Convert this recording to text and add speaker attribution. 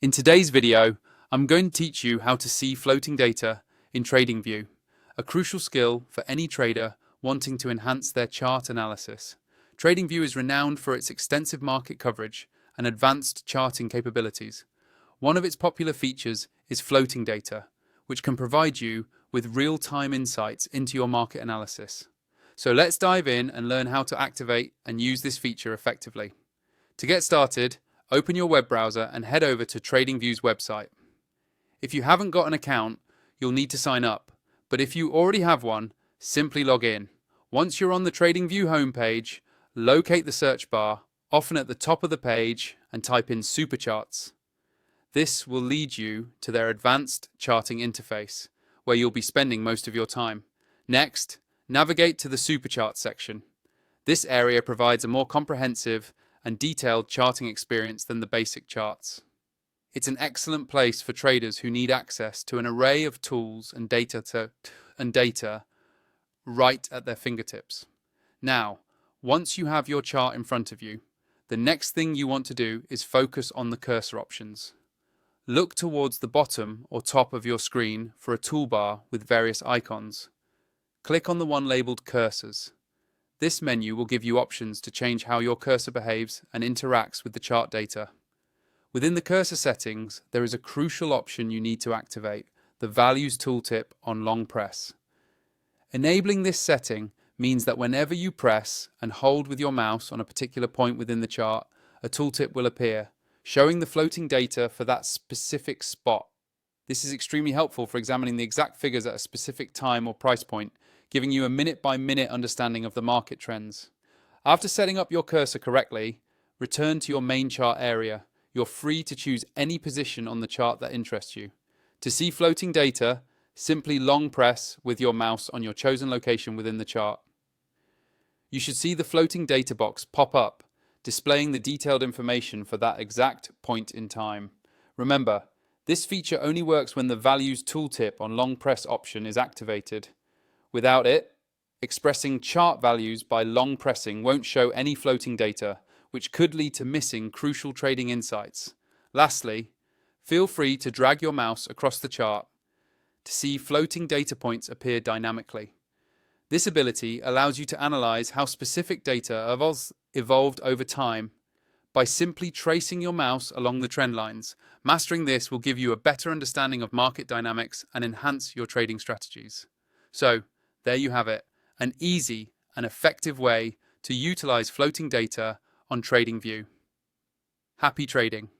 Speaker 1: In today's video, I'm going to teach you how to see floating data in TradingView, a crucial skill for any trader wanting to enhance their chart analysis. TradingView is renowned for its extensive market coverage and advanced charting capabilities. One of its popular features is floating data, which can provide you with real-time insights into your market analysis. So let's dive in and learn how to activate and use this feature effectively. To get started, open your web browser and head over to TradingView's website. If you haven't got an account, you'll need to sign up, but if you already have one, simply log in. Once you're on the TradingView homepage, locate the search bar, often at the top of the page, and type in Supercharts. This will lead you to their advanced charting interface, where you'll be spending most of your time. Next, navigate to the Supercharts section. This area provides a more comprehensive and detailed charting experience than the basic charts. It's an excellent place for traders who need access to an array of tools and data right at their fingertips. Now, once you have your chart in front of you, the next thing you want to do is focus on the cursor options. Look towards the bottom or top of your screen for a toolbar with various icons. Click on the one labeled Cursors. This menu will give you options to change how your cursor behaves and interacts with the chart data. Within the cursor settings, there is a crucial option you need to activate, the Values tooltip on long press. Enabling this setting means that whenever you press and hold with your mouse on a particular point within the chart, a tooltip will appear, showing the floating data for that specific spot. This is extremely helpful for examining the exact figures at a specific time or price point, giving you a minute-by-minute understanding of the market trends. After setting up your cursor correctly, return to your main chart area. You're free to choose any position on the chart that interests you. To see floating data, simply long press with your mouse on your chosen location within the chart. You should see the floating data box pop up, displaying the detailed information for that exact point in time. Remember, this feature only works when the Values tooltip on long press option is activated. Without it, expressing chart values by long pressing won't show any floating data, which could lead to missing crucial trading insights. Lastly, feel free to drag your mouse across the chart to see floating data points appear dynamically. This ability allows you to analyze how specific data evolved over time by simply tracing your mouse along the trend lines. Mastering this will give you a better understanding of market dynamics and enhance your trading strategies. So, there you have it, an easy and effective way to utilize floating data on TradingView. Happy trading!